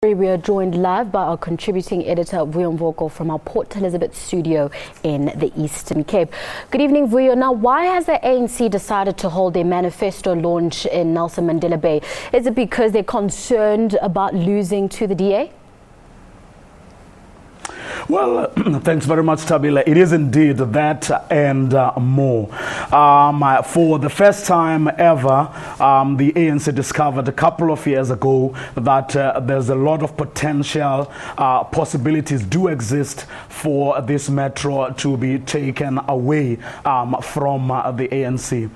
We are joined live by our contributing editor, Vuyo Mvoko, from our Port Elizabeth studio in the Eastern Cape. Good evening, Vuyo. Now, why has the ANC decided to hold their manifesto launch in Nelson Mandela Bay? Is it because they're concerned about losing to the DA? Well, thanks very much, Tabila. It is indeed that and more. For the first time ever, the ANC discovered a couple of years ago that there's a lot of potential possibilities do exist for this metro to be taken away from the ANC.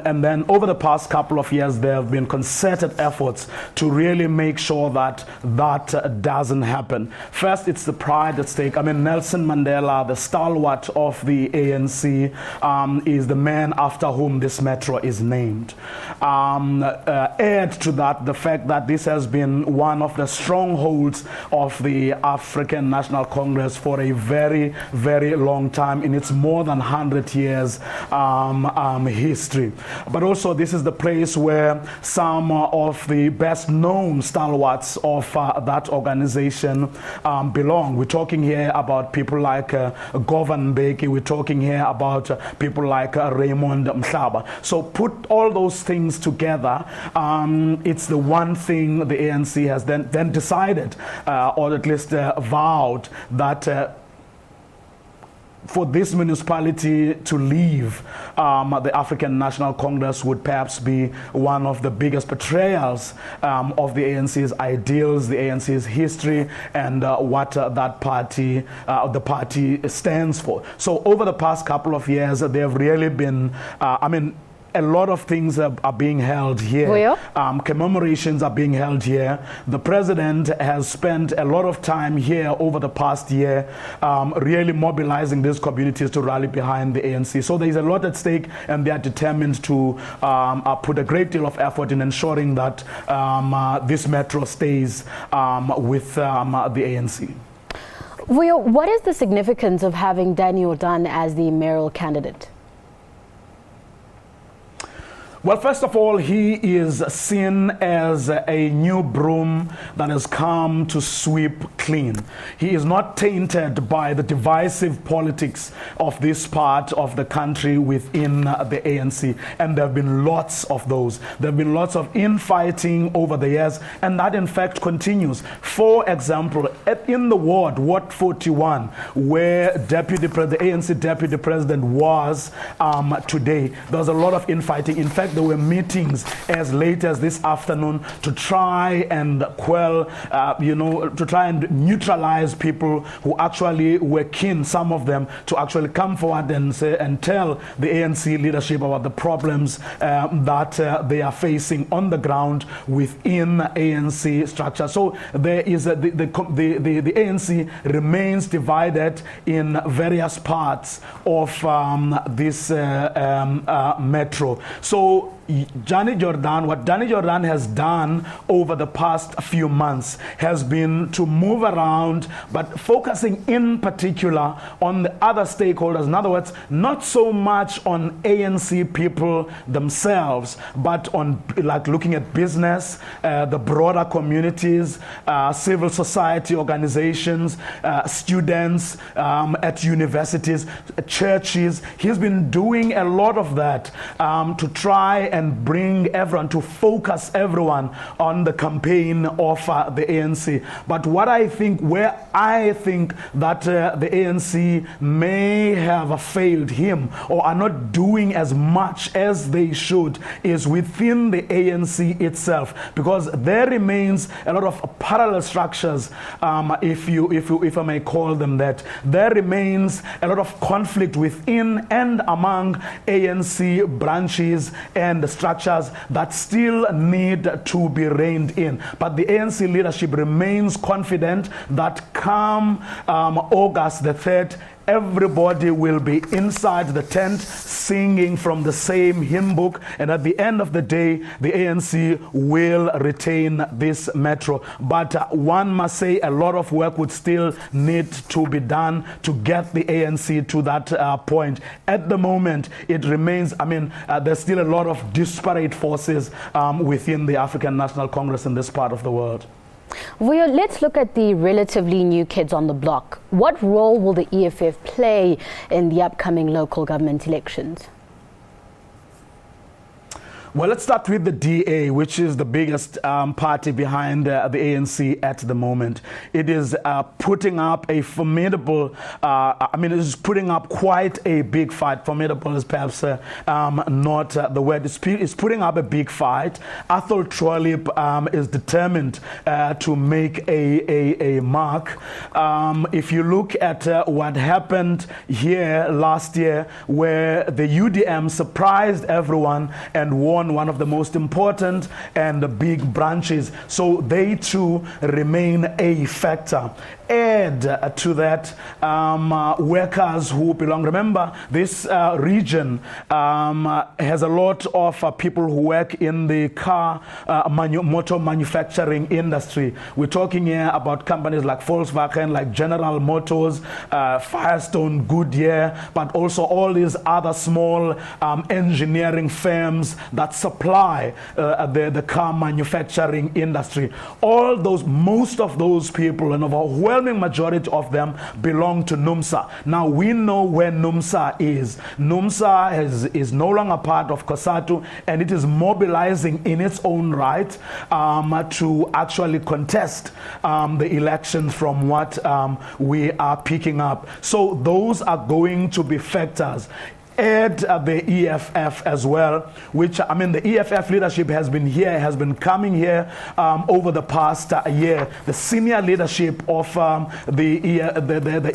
And then over the past couple of years, there have been concerted efforts to really make sure that that doesn't happen. First, it's the pride at stake. I mean, Nelson Mandela, the stalwart of the ANC, is the man after whom this metro is named. Add to that the fact that this has been one of the strongholds of the African National Congress for a very, very long time in its more than 100 years history. But also, this is the place where some of the best known stalwarts of that organization belong. We're talking here about people like Govan Mbeki. We're talking here about people like Raymond Mhlaba. So put all those things together, it's the one thing the ANC has then decided, or at least vowed, that for this municipality to leave the African National Congress would perhaps be one of the biggest betrayals of the ANC's ideals, the ANC's history, and what that party, the party stands for. So over the past couple of years, there have really been, a lot of things are being held here. Commemorations are being held here. The president has spent a lot of time here over the past year, really mobilizing these communities to rally behind the ANC. So there is a lot at stake, and they are determined to put a great deal of effort in ensuring that this metro stays with the ANC. Vuyo, what is the significance of having Daniel done as the mayoral candidate? Well, first of all, he is seen as a new broom that has come to sweep clean. He is not tainted by the divisive politics of this part of the country within the ANC. And there have been lots of those. There have been lots of infighting over the years, and that in fact continues. For example, in the Ward 41, where the ANC deputy president was today, there was a lot of infighting. In fact, there were meetings as late as this afternoon to try and quell, to try and neutralize people who actually were keen, some of them, to actually come forward and say and tell the ANC leadership about the problems that they are facing on the ground within ANC structure. So there is the ANC remains divided in various parts of this metro. So what Danny Jordan has done over the past few months has been to move around, but focusing in particular on the other stakeholders. In other words, not so much on ANC people themselves, but on looking at business, the broader communities, civil society organizations, students at universities, churches. He's been doing a lot of that to try and bring everyone, to focus everyone on the campaign of the ANC. But where I think that the ANC may have failed him or are not doing as much as they should is within the ANC itself, because there remains a lot of parallel structures, if I may call them that. There remains a lot of conflict within and among ANC branches and structures that still need to be reined in. But the ANC leadership remains confident that come August the 3rd, everybody will be inside the tent singing from the same hymn book, and at the end of the day, the ANC will retain this metro. But one must say a lot of work would still need to be done to get the ANC to that point. At the moment, it remains, there's still a lot of disparate forces within the African National Congress in this part of the world. Vuyo, let's look at the relatively new kids on the block. What role will the EFF play in the upcoming local government elections? Well, let's start with the DA, which is the biggest party behind the ANC at the moment. It is putting up a formidable, it is putting up quite a big fight. Formidable is perhaps not the word. It's putting up a big fight. Athol Trollip is determined to make a mark. If you look at what happened here last year, where the UDM surprised everyone and won one of the most important and big branches, so they too remain a factor. Add to that workers who belong. Remember, this region has a lot of people who work in the car motor manufacturing industry. We're talking here about companies like Volkswagen, like General Motors, Firestone, Goodyear, but also all these other small engineering firms that supply the car manufacturing industry. All those, most of those people, an overwhelming majority of them belong to Numsa. Now we know where Numsa is. Numsa is no longer part of COSATU, and it is mobilizing in its own right to actually contest the elections from what we are picking up. So those are going to be factors. Add the EFF as well, which, I mean, the EFF leadership has been here, has been coming here over the past year. The senior leadership of the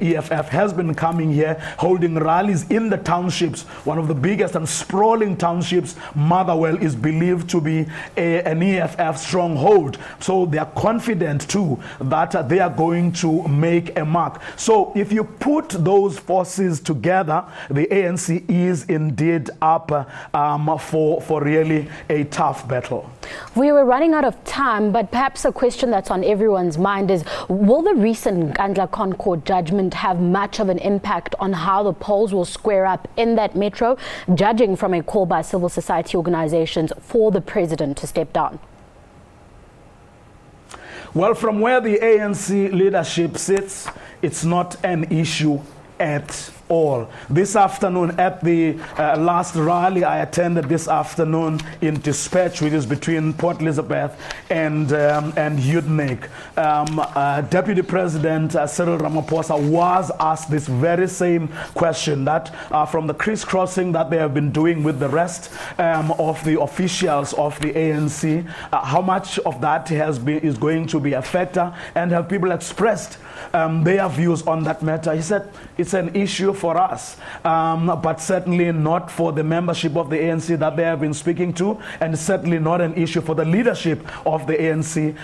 EFF has been coming here, holding rallies in the townships. One of the biggest and sprawling townships, Motherwell, is believed to be an EFF stronghold. So they are confident too that they are going to make a mark. So if you put those forces together, the ANC is indeed up for really a tough battle. We were running out of time, but perhaps a question that's on everyone's mind is, will the recent Nkandla Court judgment have much of an impact on how the polls will square up in that metro, judging from a call by civil society organizations for the president to step down? Well, from where the ANC leadership sits, it's not an issue at all. This afternoon at the last rally I attended this afternoon in Dispatch, which is between Port Elizabeth and Udnik, Deputy President Cyril Ramaphosa was asked this very same question, that from the crisscrossing that they have been doing with the rest of the officials of the ANC, how much of that is going to be a factor, and have people expressed their views on that matter. He said it's an issue for us, but certainly not for the membership of the ANC that they have been speaking to, and certainly not an issue for the leadership of the ANC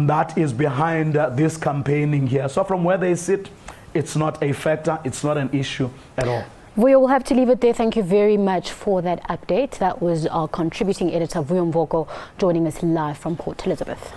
that is behind this campaigning here. So from where they sit, it's not a factor, it's not an issue at all. We will have to leave it there. Thank you very much for that update. That was our contributing editor, Vuyo Mvoko, joining us live from Port Elizabeth.